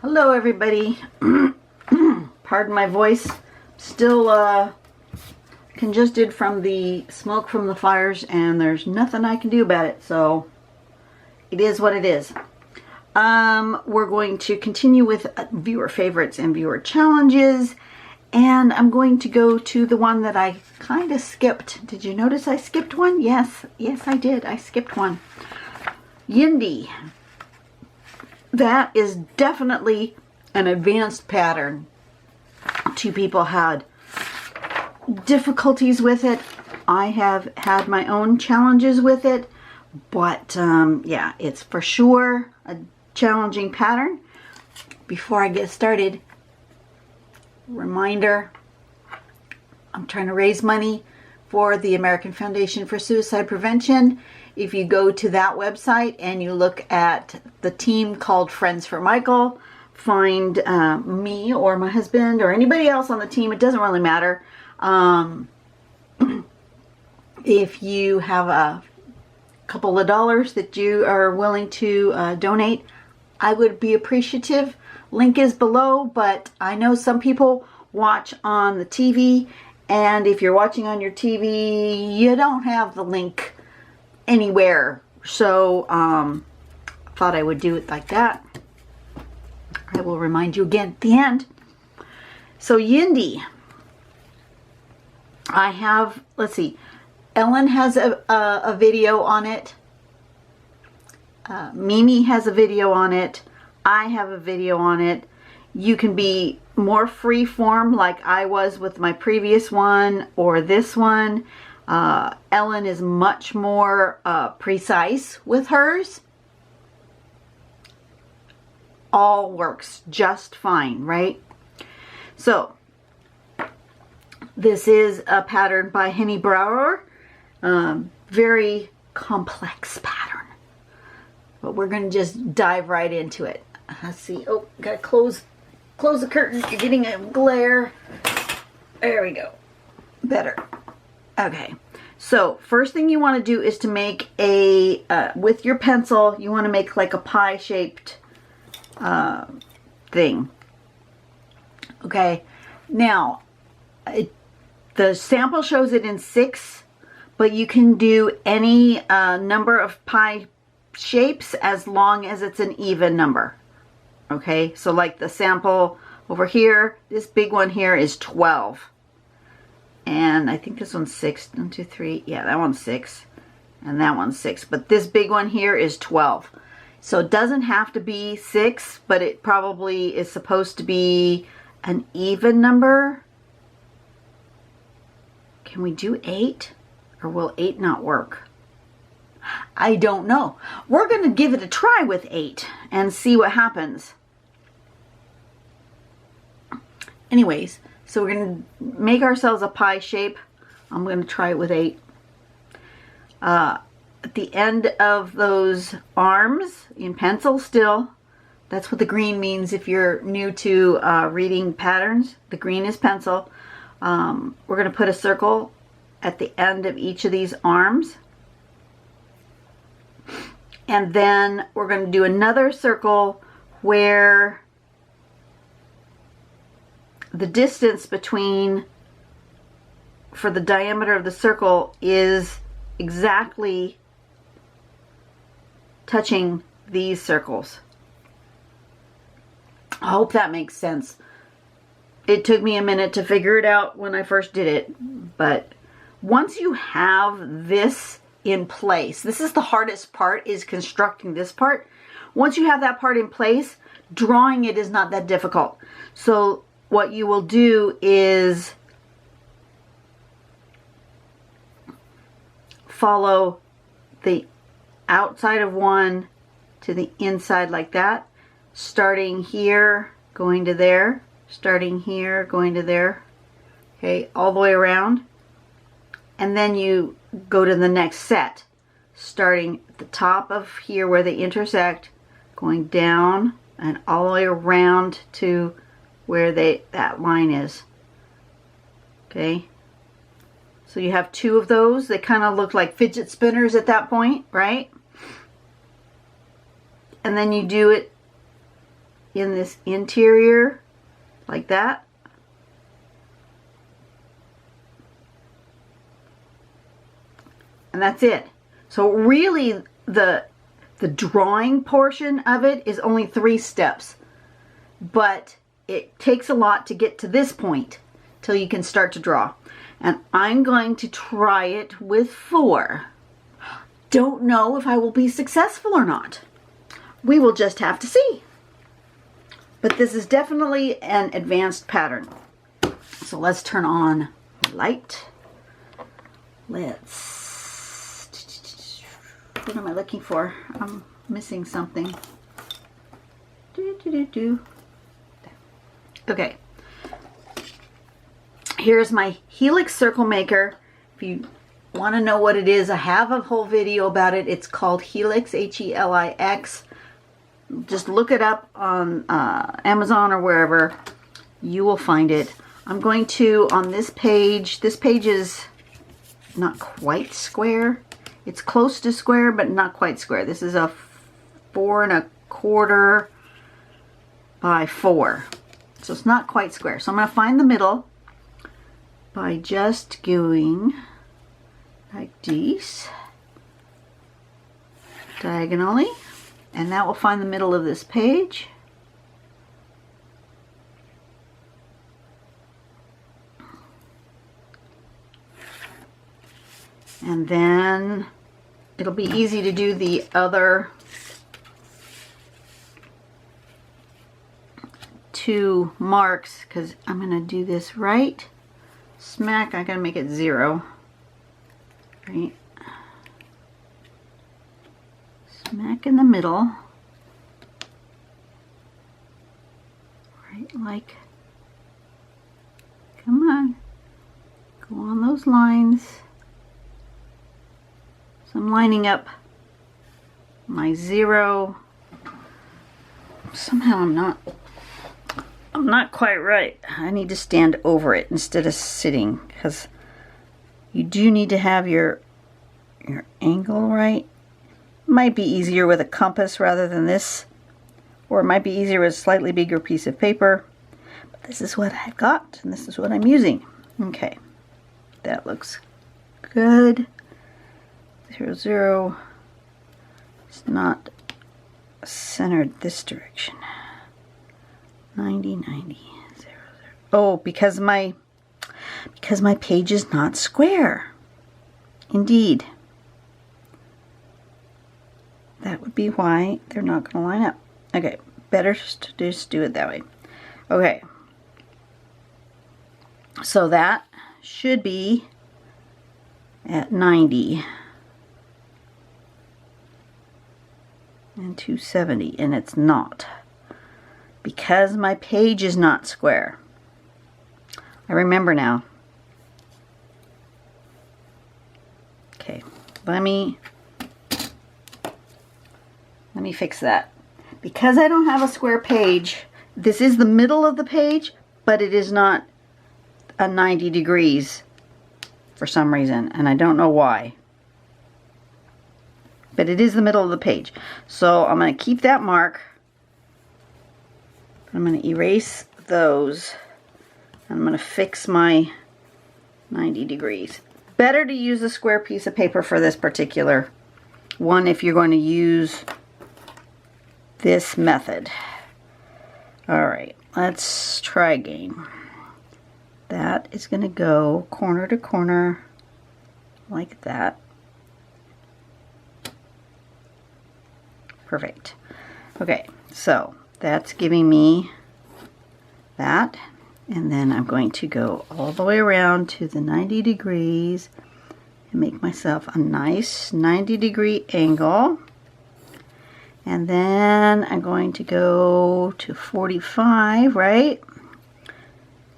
Hello everybody. Pardon my voice. Still congested from the smoke from the fires, and there's nothing I can do about it, so it is what it is. We're going to continue with viewer favorites and viewer challenges, and I'm going to go to the one that I kind of skipped. Did you notice I skipped one? Yes I did. I skipped one. Yindie. That is definitely an advanced pattern. Two people had difficulties with it. I have had my own challenges with it, but yeah, it's for sure a challenging pattern. Before I get started, reminder, I'm trying to raise money for the American Foundation for Suicide Prevention. If you go to that website and you look at the team called Friends for Michael, find me or my husband or anybody else on the team. It doesn't really matter. If you have a couple of dollars that you are willing to donate, I would be appreciative. Link is below, but I know some people watch on the TV, and if you're watching on your TV, you don't have the link anywhere. So thought I would do it like that. I will remind you again at the end. So Yindie, I have, let's see, Ellen has a video on it. Mimi has a video on it. I have a video on it. You can be more free form like I was with my previous one or this one. Ellen is much more precise with hers. All works just fine, right? So this is a pattern by Henny Brower. Very complex pattern, but we're going to just dive right into it. Let's see. Oh, gotta close the curtain. You're getting a glare. There we go. Better. Okay, so first thing you want to do is to make a, with your pencil, you want to make like a pie-shaped thing. Okay, now, the sample shows it in 6, but you can do any number of pie shapes as long as it's an even number. Okay, so like the sample over here, this big one here is 12. And I think this one's 6. 1, 2, 3. Yeah, that one's 6. And that one's 6. But this big one here is 12. So it doesn't have to be 6, but it probably is supposed to be an even number. Can we do 8? Or will 8 not work? I don't know. We're going to give it a try with 8 and see what happens. Anyways, so we're going to make ourselves a pie shape. I'm going to try it with 8. At the end of those arms, in pencil still, that's what the green means if you're new to reading patterns. The green is pencil. We're going to put a circle at the end of each of these arms. And then we're going to do another circle where the distance between, for the diameter of the circle, is exactly touching these circles. I hope that makes sense. It took me a minute to figure it out when I first did it, but once you have this in place, this is the hardest part, is constructing this part. Once you have that part in place, drawing it is not that difficult. So what you will do is follow the outside of one to the inside like that, starting here, going to there, starting here, going to there, okay, all the way around. And then you go to the next set, starting at the top of here where they intersect, going down and all the way around to where that line is. Okay, so you have 2 of those. They kind of look like fidget spinners at that point, right? And then you do it in this interior like that. And that's it. So really the drawing portion of it is only 3 steps. But it takes a lot to get to this point till you can start to draw. And I'm going to try it with 4. Don't know if I will be successful or not. We will just have to see. But this is definitely an advanced pattern. So let's turn on the light. Let's... What am I looking for? I'm missing something. Okay. Here's my Helix Circle Maker. If you want to know what it is, I have a whole video about it. It's called Helix, H-E-L-I-X. Just look it up on Amazon or wherever. You will find it. I'm going to, on this page is not quite square. It's close to square, but not quite square. This is a 4 1/4 by 4. So it's not quite square. So I'm going to find the middle by just going like this diagonally, and that will find the middle of this page. And then it'll be easy to do the other 2 marks, because I'm going to do this right smack. I'm going to make it 0. Right? Smack in the middle. Right, like, come on. Go on those lines. So I'm lining up my 0. Somehow I'm not quite right. I need to stand over it instead of sitting, because you do need to have your angle right. Might be easier with a compass rather than this, or it might be easier with a slightly bigger piece of paper. But this is what I've got, and this is what I'm using. Okay, that looks good. 0, 0. It's not centered this direction. 90, 90, 0, 0. Oh, because my page is not square. Indeed. That would be why they're not going to line up. Okay, better to just do it that way. Okay. So that should be at 90 and 270, and it's not, because my page is not square. I remember now. Okay, let me fix that. Because I don't have a square page, this is the middle of the page, but it is not a 90 degrees for some reason, and I don't know why. But it is the middle of the page. So I'm going to keep that mark. I'm going to erase those. I'm going to fix my 90 degrees. Better to use a square piece of paper for this particular one if you're going to use this method. Alright, let's try again. That is going to go corner to corner like that. Perfect. Okay, so that's giving me that, and then I'm going to go all the way around to the 90 degrees and make myself a nice 90-degree angle. And then I'm going to go to 45, right?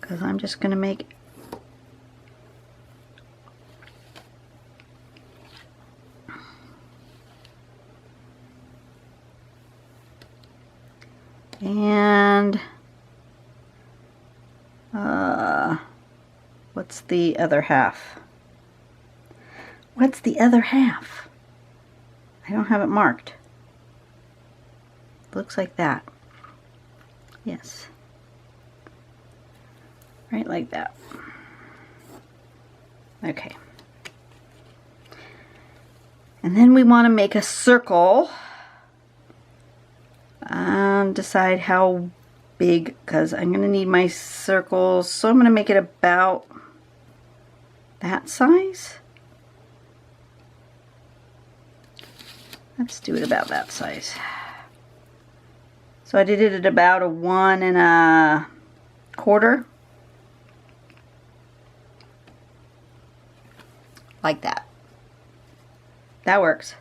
Because I'm just going to make and what's the other half? What's the other half? I don't have it marked. Looks like that. Yes. Right like that. Okay. And then we want to make a circle and decide how big, because I'm going to need my circles. So I'm going to make it about that size. Let's do it about that size. So I did it at about a 1 1/4. Like that. That works.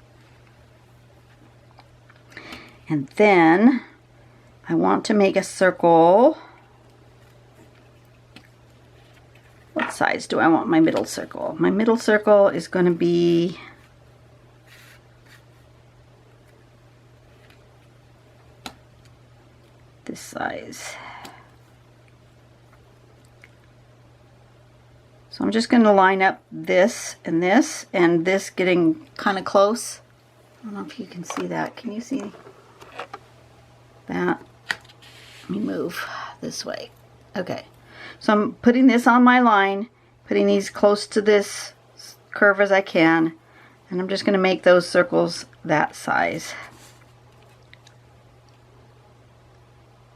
And then I want to make a circle. What size do I want my middle circle? My middle circle is going to be this size. So I'm just going to line up this and this getting kind of close. I don't know if you can see that. Can you see that? Let me move this way. Okay. So I'm putting this on my line, putting these close to this curve as I can, and I'm just going to make those circles that size.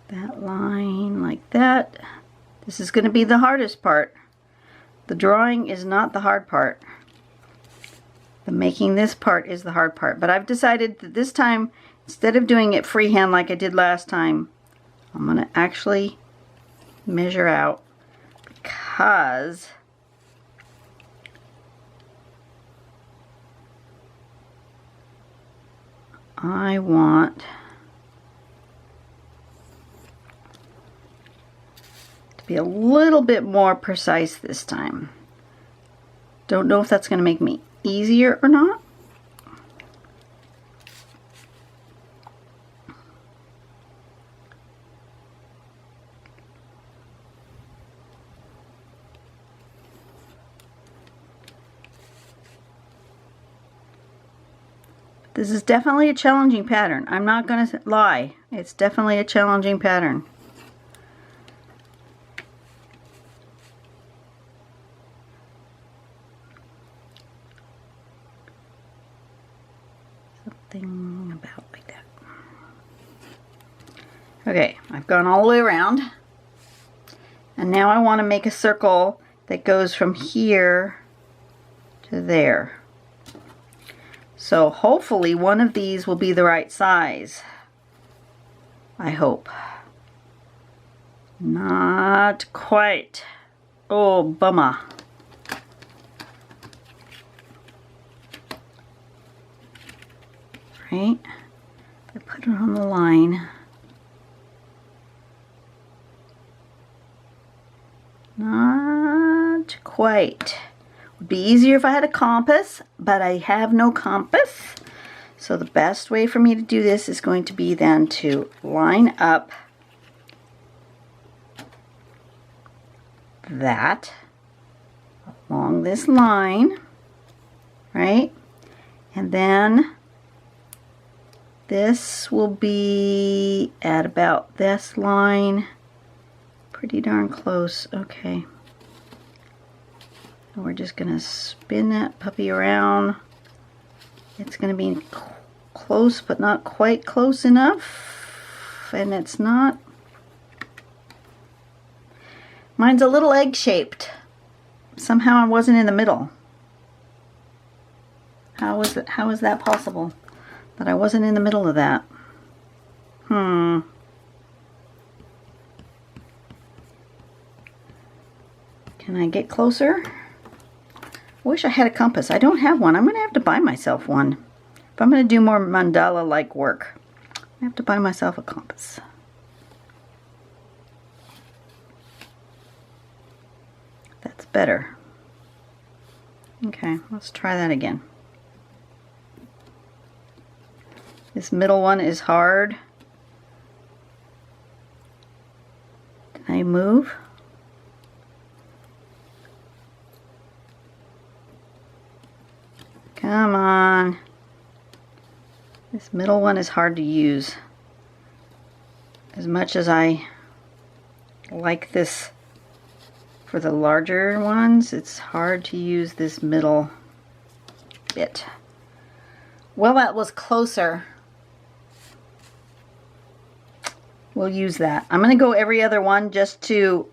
That line like that. This is going to be the hardest part. The drawing is not the hard part. The making this part is the hard part. But I've decided that this time, instead of doing it freehand like I did last time, I'm going to actually measure out, because I want to be a little bit more precise this time. Don't know if that's going to make me easier or not. This is definitely a challenging pattern. I'm not going to lie. It's definitely a challenging pattern. Something about like that. Okay, I've gone all the way around. And now I want to make a circle that goes from here to there. So hopefully one of these will be the right size. I hope. Not quite. Oh, bummer. Right? I put it on the line. Not quite. Would be easier if I had a compass, but I have no compass. So the best way for me to do this is going to be then to line up that along this line, right? And then this will be at about this line. Pretty darn close. Okay. And we're just going to spin that puppy around. It's going to be close, but not quite close enough. And it's not. Mine's a little egg-shaped. Somehow I wasn't in the middle. How is that possible? That I wasn't in the middle of that? Can I get closer? Wish I had a compass. I don't have one. I'm going to have to buy myself one. If I'm going to do more mandala-like work, I have to buy myself a compass. That's better. Okay, let's try that again. This middle one is hard. Did I move? Come on. This middle one is hard to use. As much as I like this for the larger ones. It's hard to use this middle bit. Well, that was closer. We'll use that. I'm going to go every other one just to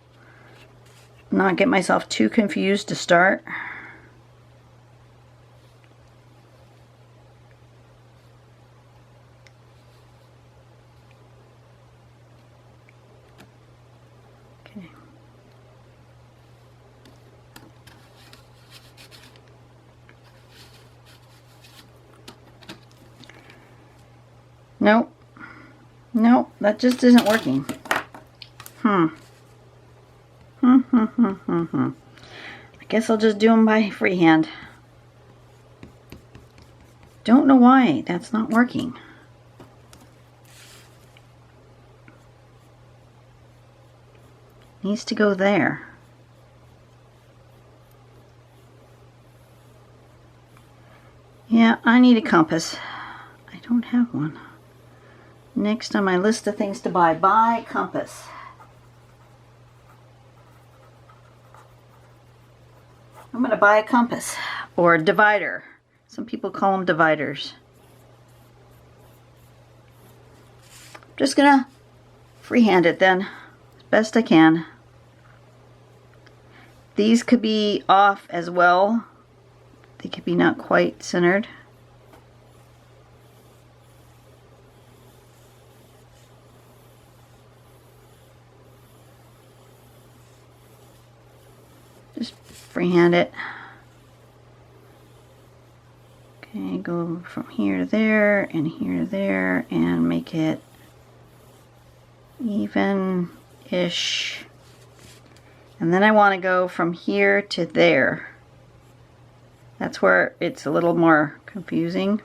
not get myself too confused to start. Okay. Nope. Nope, that just isn't working. I guess I'll just do them by freehand. Don't know why that's not working. Needs to go there. Yeah, I need a compass. I don't have one. Next on my list of things to buy compass. I'm going to buy a compass or a divider. Some people call them dividers. Just going to freehand it then as best I can. These could be off as well. They could be not quite centered. Just freehand it. Okay, go from here to there and here to there and make it even-ish. And then I want to go from here to there. That's where it's a little more confusing.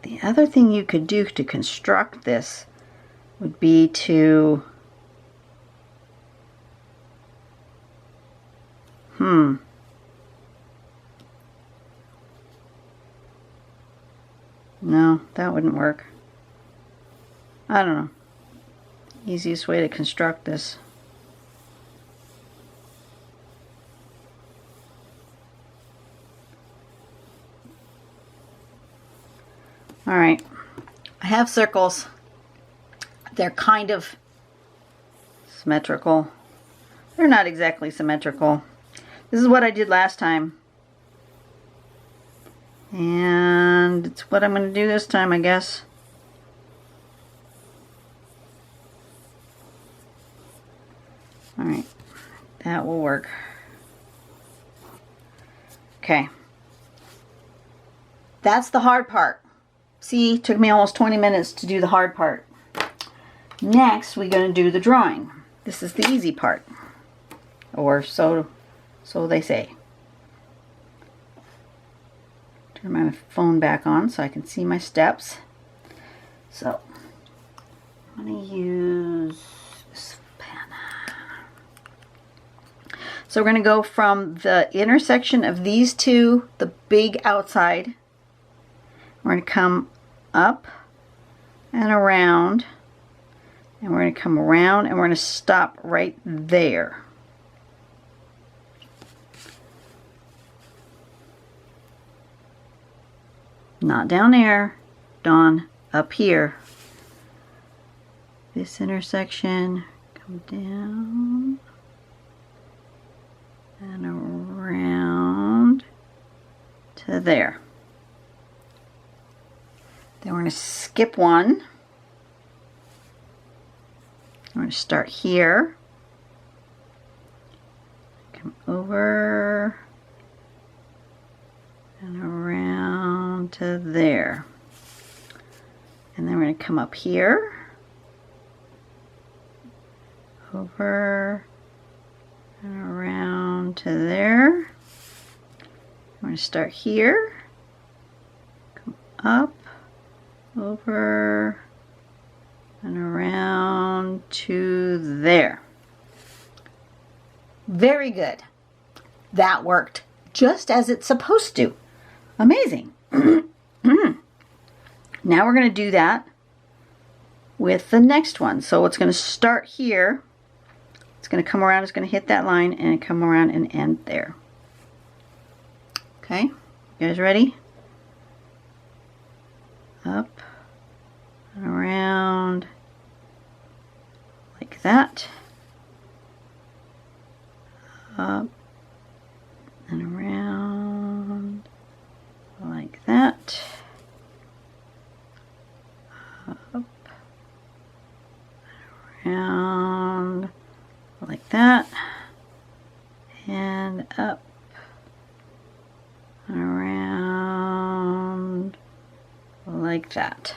The other thing you could do to construct this would be to no, that wouldn't work. I don't know. Easiest way to construct this. All right, I have circles. They're kind of symmetrical. They're not exactly symmetrical. This is what I did last time. And it's what I'm going to do this time, I guess. All right, that will work. Okay. That's the hard part. See, it took me almost 20 minutes to do the hard part. Next, we're going to do the drawing. This is the easy part. Or so they say. Turn my phone back on so I can see my steps. So, I'm going to use this pen. So we're going to go from the intersection of these two, the big outside. We're going to come up and around, and we're going to come around, and we're going to stop right there. Not down there, Dawn, up here. This intersection, come down and around to there. Then we're going to skip one. We're going to start here. Come over and around to there. And then we're going to come up here. Over and around to there. I'm going to start here, come up, over, and around to there. Very good. That worked just as it's supposed to. Amazing. Now we're going to do that with the next one. So it's going to start here. It's going to come around, it's going to hit that line and come around and end there. Okay, you guys ready? Up and around like that. Up and around like that. Up and around like that. And up and around like that.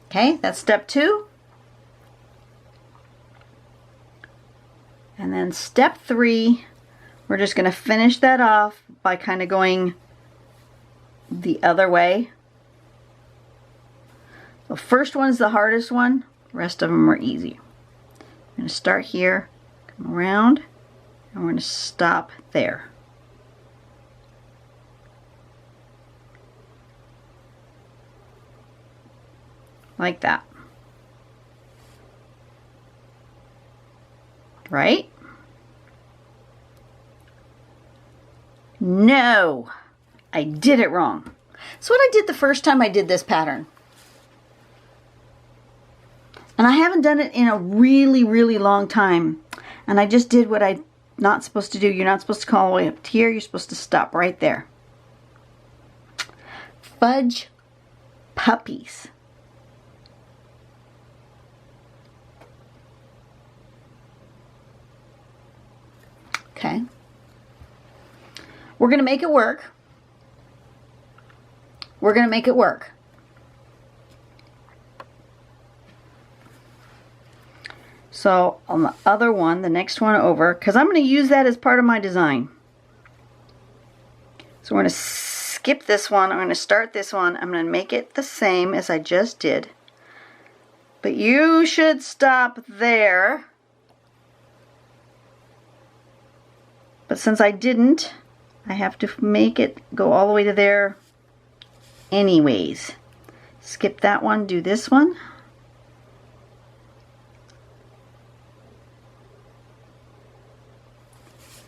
Okay, that's step 2. And then step 3, we're just going to finish that off by kind of going the other way. The first one's the hardest one, the rest of them are easy. I'm going to start here, come around, and we're going to stop there. Like that. Right? No, I did it wrong. So what I did the first time I did this pattern, and I haven't done it in a really, really long time, and I just did what I'm not supposed to do. You're not supposed to come all the way up to here. You're supposed to stop right there. Fudge puppies. Okay. We're going to make it work. We're going to make it work. So on the other one, the next one over, because I'm going to use that as part of my design. So we're going to skip this one. I'm going to start this one. I'm going to make it the same as I just did. But you should stop there. But since I didn't, I have to make it go all the way to there anyways. Skip that one, do this one.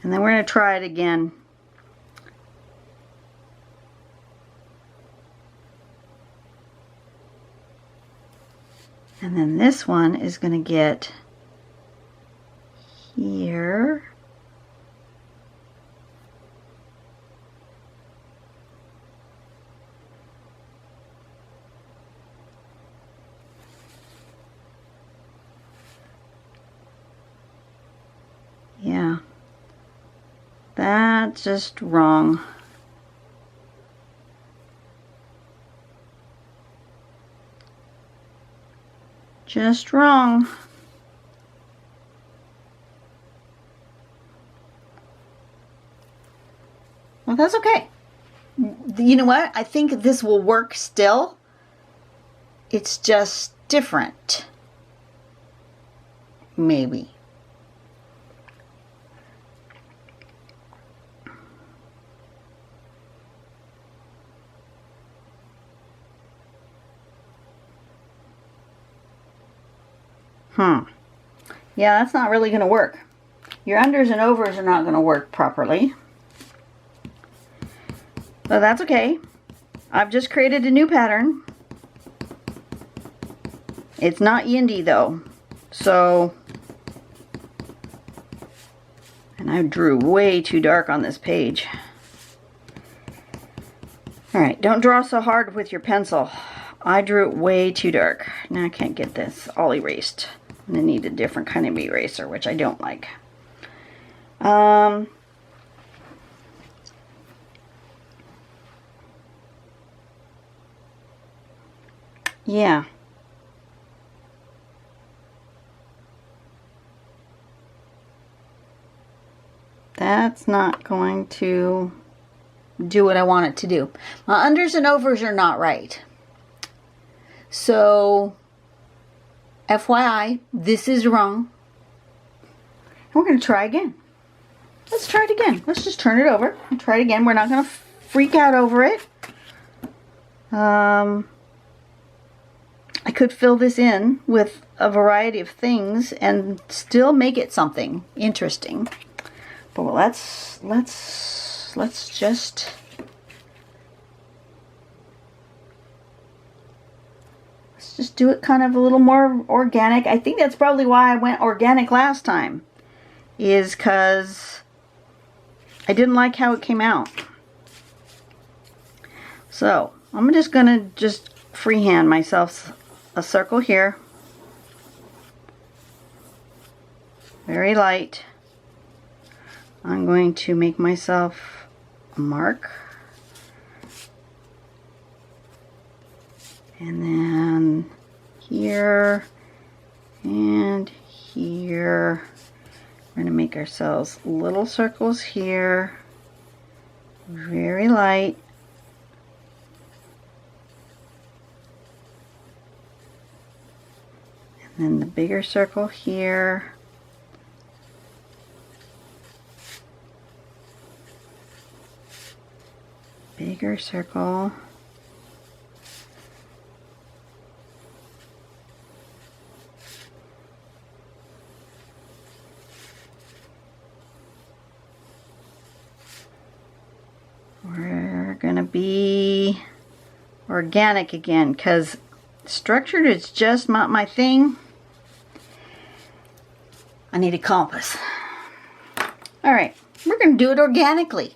And then we're going to try it again. And then this one is going to get here. Yeah. That's just wrong. Just wrong. Well, that's okay. You know what? I think this will work still. It's just different. Maybe. Yeah, that's not really going to work. Your unders and overs are not going to work properly. But that's okay. I've just created a new pattern. It's not Yindie though. So, and I drew way too dark on this page. Alright, don't draw so hard with your pencil. I drew it way too dark. Now I can't get this all erased. And I need a different kind of eraser, which I don't like. Yeah. that's not going to do what I want it to do. My unders and overs are not right. So, FYI, this is wrong. And we're going to try again. Let's try it again. Let's just turn it over and try it again. We're not going to freak out over it. I could fill this in with a variety of things and still make it something interesting. But let's just do it kind of a little more organic. I think that's probably why I went organic last time, is because I didn't like how it came out. So I'm just gonna freehand myself a circle here, very light. I'm going to make myself a mark, and then here and here. We're going to make ourselves little circles here, very light. And then the bigger circle here. Bigger circle. We're going to be organic again, because structured is just not my thing. I need a compass. All right, we're going to do it organically.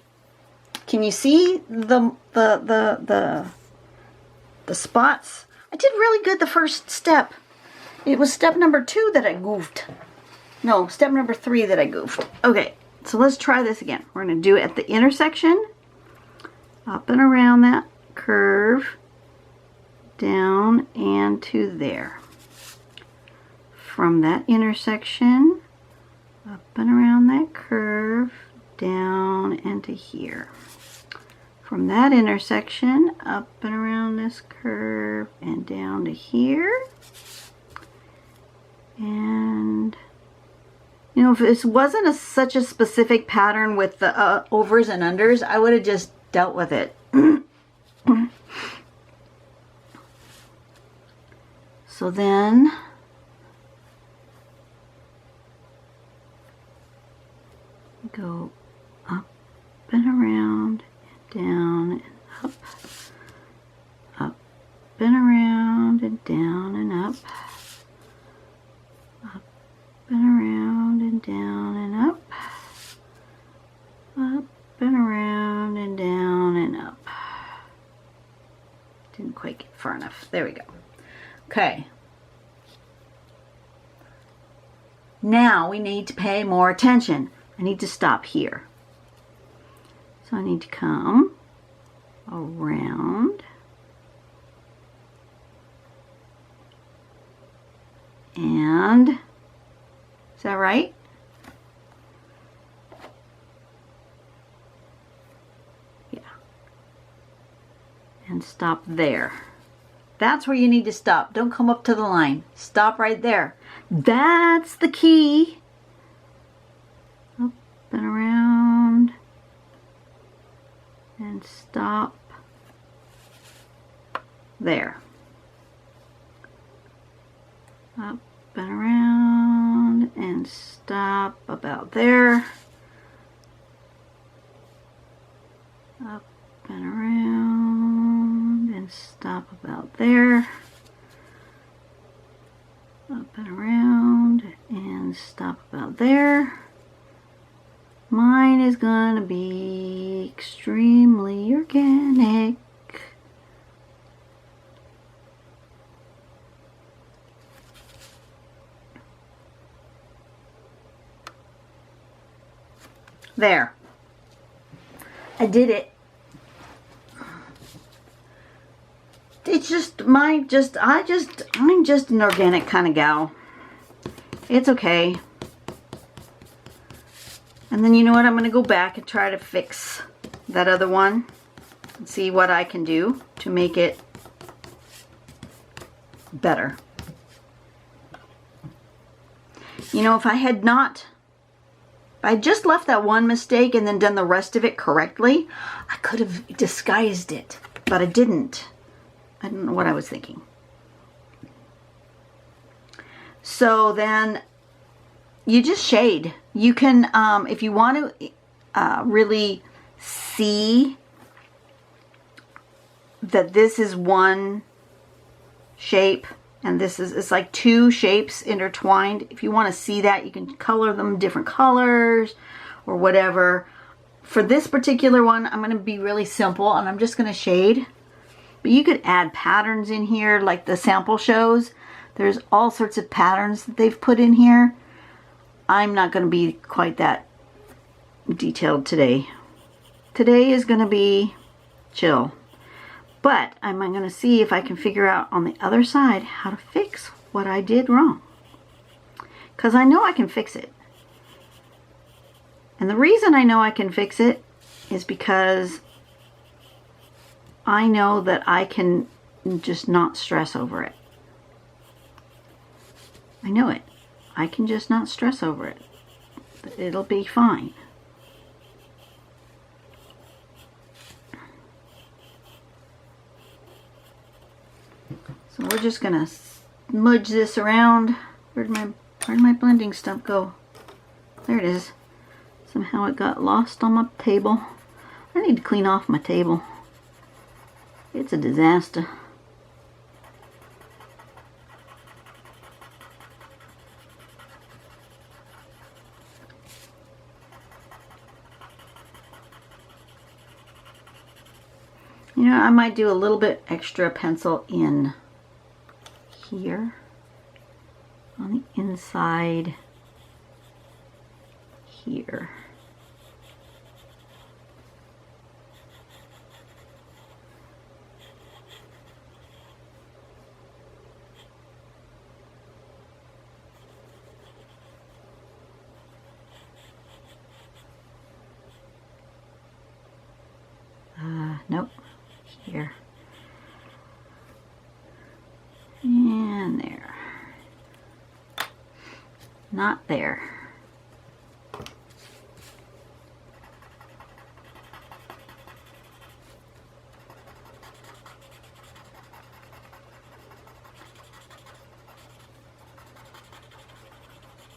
Can you see the spots? I did really good the first step. It was step number 2 that I goofed. No, step number 3 that I goofed. Okay, so let's try this again. We're going to do it at the intersection, up and around that curve, down and to there. From that intersection, up and around that curve, down and to here. From that intersection, up and around this curve and down to here. And, you know, if this wasn't such a specific pattern with the overs and unders, I would have just dealt with it. So then, go up and around and down and up, up and around and down and up, up and around and down and up, up and around and down and up. Didn't quite get far enough. There we go. Okay. Now we need to pay more attention. I need to stop here. So I need to come around and, is that right? Yeah. And stop there. That's where you need to stop. Don't come up to the line. Stop right there. That's the key. Up and around. And stop there. Up and around and stop about there. Up and around and stop about there. Up and around and stop about there. Mine is gonna be extremely organic. There. I did it. It's just I'm just an organic kind of gal. It's okay. And then you know what? I'm going to go back and try to fix that other one and see what I can do to make it better. You know, if I just left that one mistake and then done the rest of it correctly, I could have disguised it, but I didn't. I don't know what I was thinking. So then you just shade. You can, if you want to really see that this is one shape and this is, it's like two shapes intertwined. If you want to see that, you can color them different colors or whatever. For this particular one, I'm going to be really simple and I'm just going to shade. But you could add patterns in here like the sample shows. There's all sorts of patterns that they've put in here. I'm not going to be quite that detailed today. Today is going to be chill. But I'm going to see if I can figure out on the other side how to fix what I did wrong. Because I know I can fix it. And the reason I know I can fix it is because I know that I can just not stress over it. I know it. I can just not stress over it. It'll be fine. So we're just gonna smudge this around. Where'd my blending stuff go? There it is. Somehow it got lost on my table. I need to clean off my table. It's a disaster. You know, I might do a little bit extra pencil in here on the inside here. Nope. Here. And there. Not there.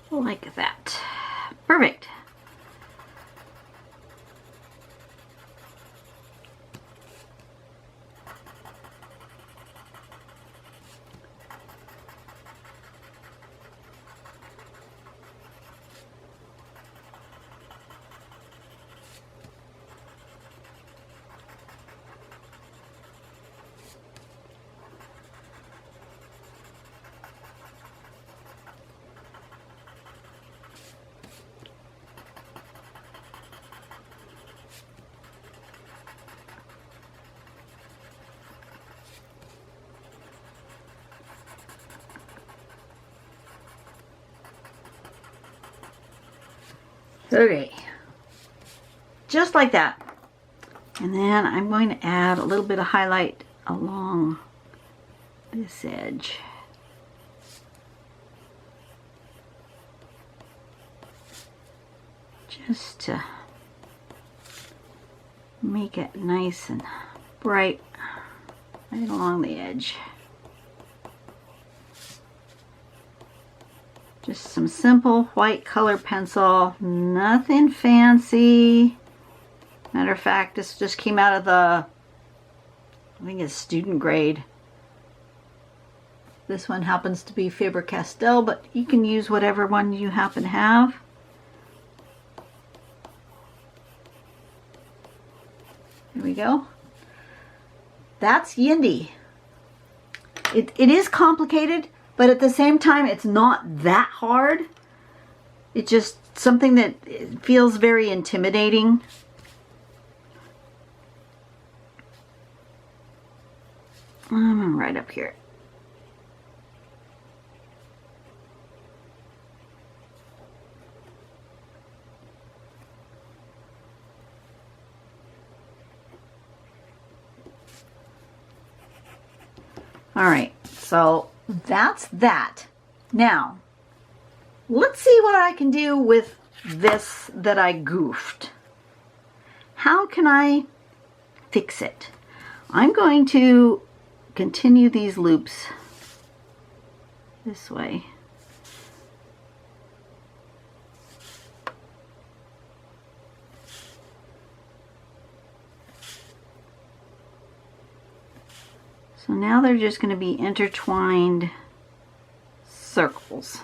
Like that. Perfect. Okay, just like that. And then I'm going to add a little bit of highlight along this edge. Just to make it nice and bright right along the edge. Just some simple white color pencil, nothing fancy. Matter of fact, this just came out of the, I think it's student grade. This one happens to be Faber-Castell, but you can use whatever one you happen to have. There we go. That's Yindie. It is complicated, but at the same time, it's not that hard. It's just something that feels very intimidating. I'm right up here. All right, so that's that. Now, let's see what I can do with this that I goofed. How can I fix it? I'm going to continue these loops this way. So now they're just going to be intertwined circles.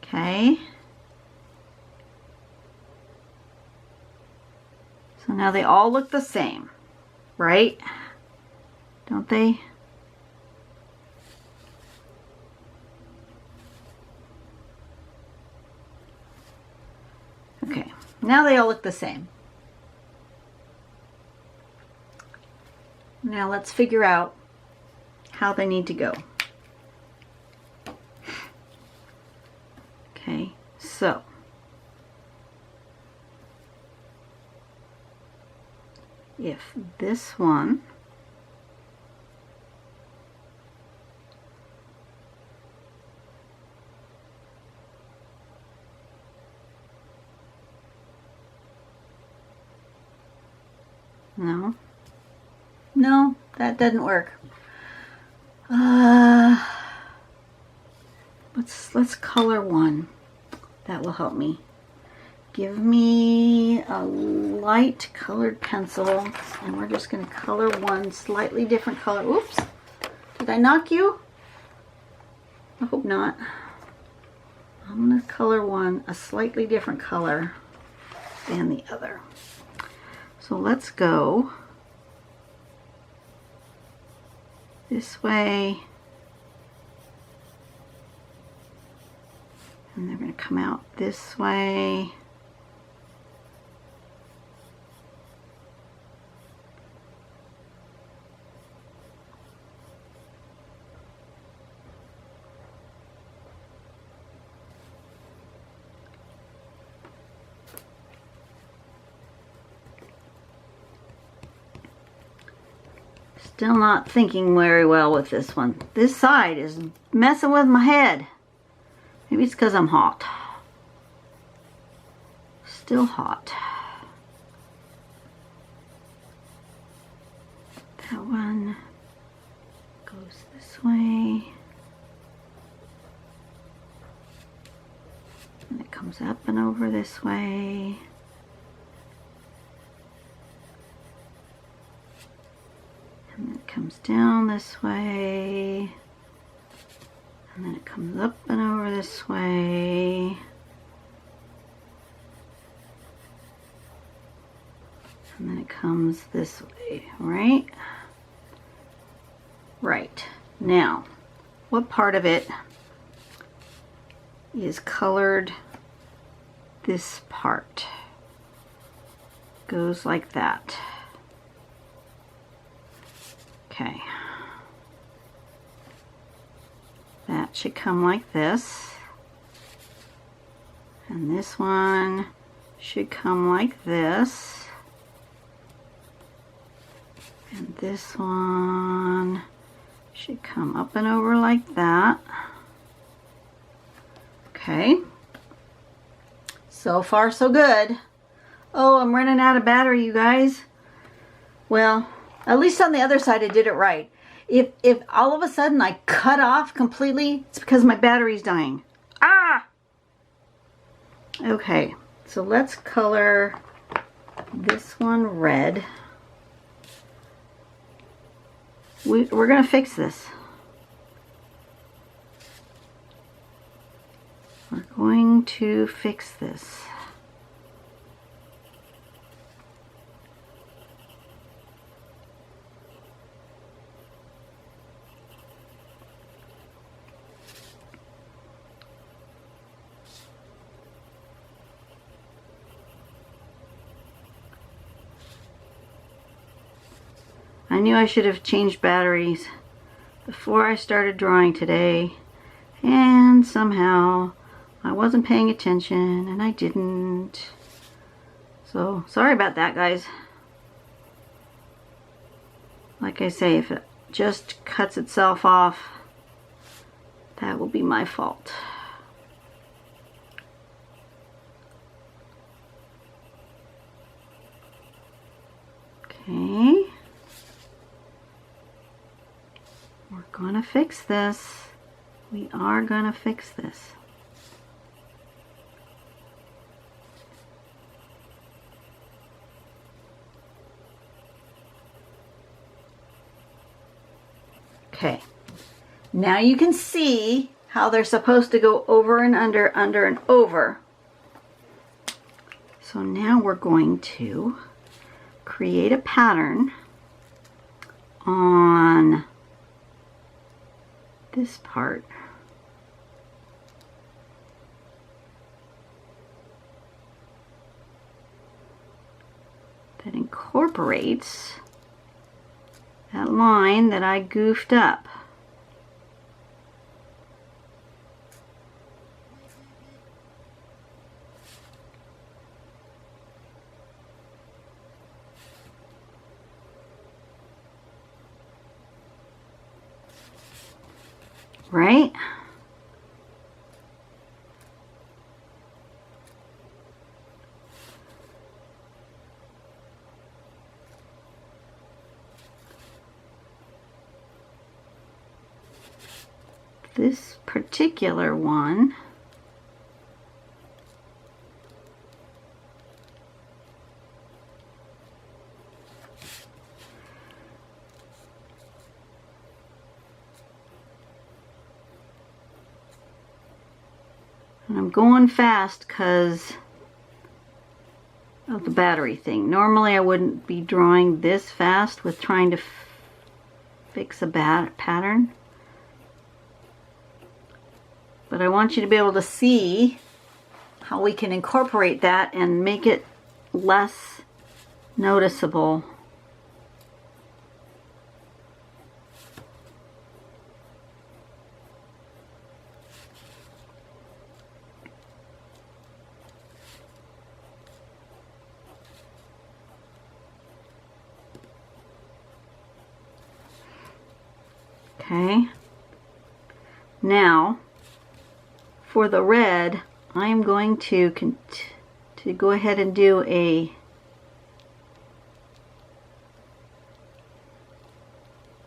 Okay. So now they all look the same, right? Don't they? Okay, now they all look the same. Now let's figure out how they need to go. Okay, so if this one No, that doesn't work. Let's color one. That will help me. Give me a light colored pencil, and we're just going to color one slightly different color. Oops, did I knock you? I hope not. I'm going to color one a slightly different color than the other. So let's go this way, and they're going to come out this way. Still not thinking very well with this one. This side is messing with my head. Maybe it's because I'm hot. Still hot. That one goes this way. And it comes up and over this way. And then it comes down this way, and then it comes up and over this way, and then it comes this way, right? Right. Now, what part of it is colored? This part goes like that. Okay, that should come like this, and this one should come like this, and this one should come up and over like that. Okay, so far so good. Oh, I'm running out of battery, you guys. Well, at least on the other side I did it right. If all of a sudden I cut off completely, it's because my battery's dying. Ah! Okay, so let's color this one red. We're going to fix this. We're going to fix this. I knew I should have changed batteries before I started drawing today, and somehow I wasn't paying attention and I didn't. So sorry about that, guys. Like I say, if just cuts itself off, that will be my fault. Okay. We're gonna fix this. We are gonna fix this. Okay, now you can see how they're supposed to go over and under, under and over. So now we're going to create a pattern on this part. That incorporates that line that I goofed up. Right? This particular one and I'm going fast because of the battery thing. Normally I wouldn't be drawing this fast with trying to fix a pattern. But I want you to be able to see how we can incorporate that and make it less noticeable. Okay. Now, for the red, I'm going to go ahead and do a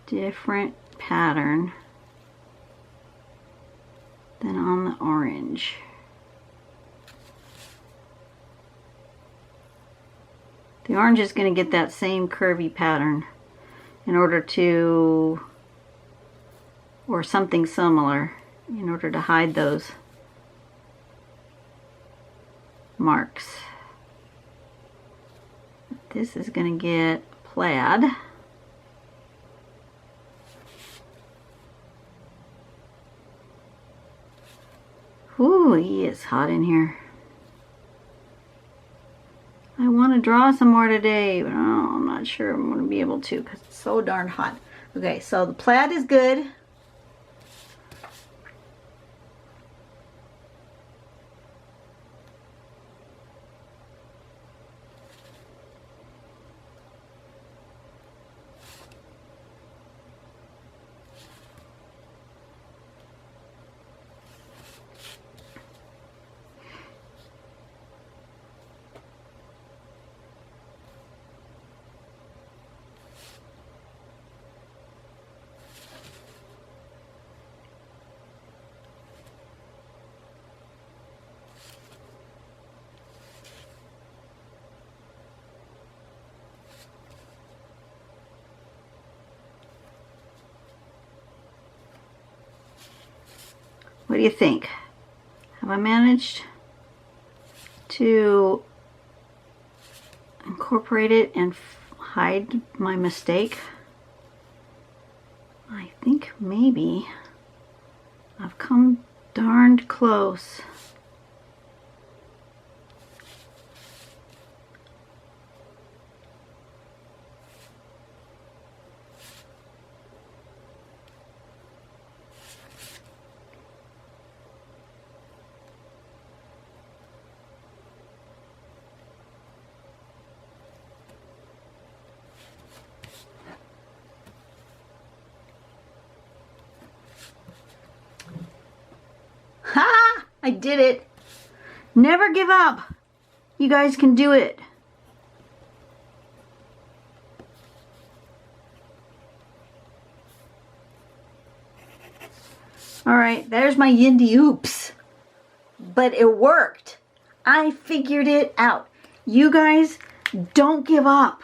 different pattern than on the orange. The orange is going to get that same curvy pattern in order to, or something similar, in order to hide those marks. This is going to get plaid. Ooh, he is hot in here. I want to draw some more today, but I'm not sure I'm going to be able to because it's so darn hot. Okay, so the plaid is good. What do you think? Have I managed to incorporate it and hide my mistake? I think maybe I've come darned close. I did it. Never give up. You guys can do it. All right, there's my Yindie oops. But it worked. I figured it out. You guys, don't give up.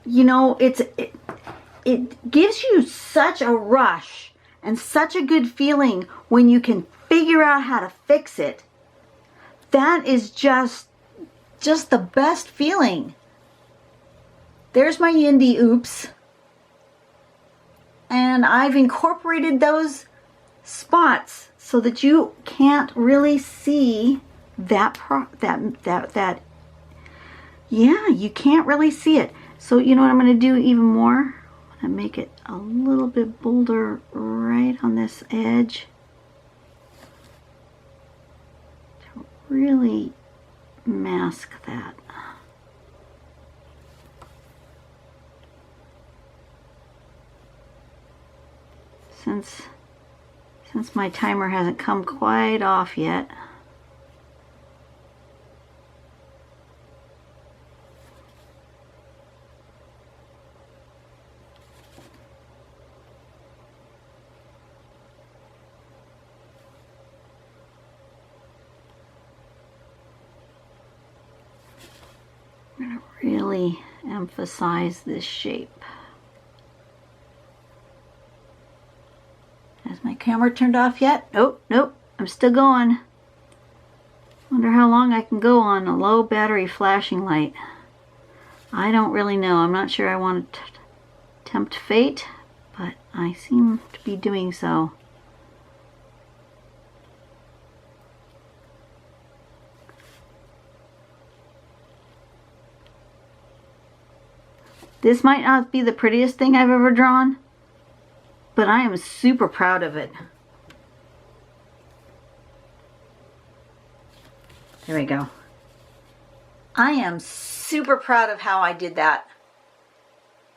You know, it gives you such a rush and such a good feeling when you can figure out how to fix it. That is just the best feeling. There's my Yindie oops. And I've incorporated those spots so that you can't really see that yeah, you can't really see it. So you know what I'm going to do even more? I'm going to make it a little bit bolder right on this edge to really mask that. Since my timer hasn't come quite off yet. I'm going to really emphasize this shape. Has my camera turned off yet? Nope, nope, I'm still going. Wonder how long I can go on a low battery flashing light. I don't really know. I'm not sure I want to tempt fate, but I seem to be doing so. This might not be the prettiest thing I've ever drawn, but I am super proud of it. There we go. I am super proud of how I did that.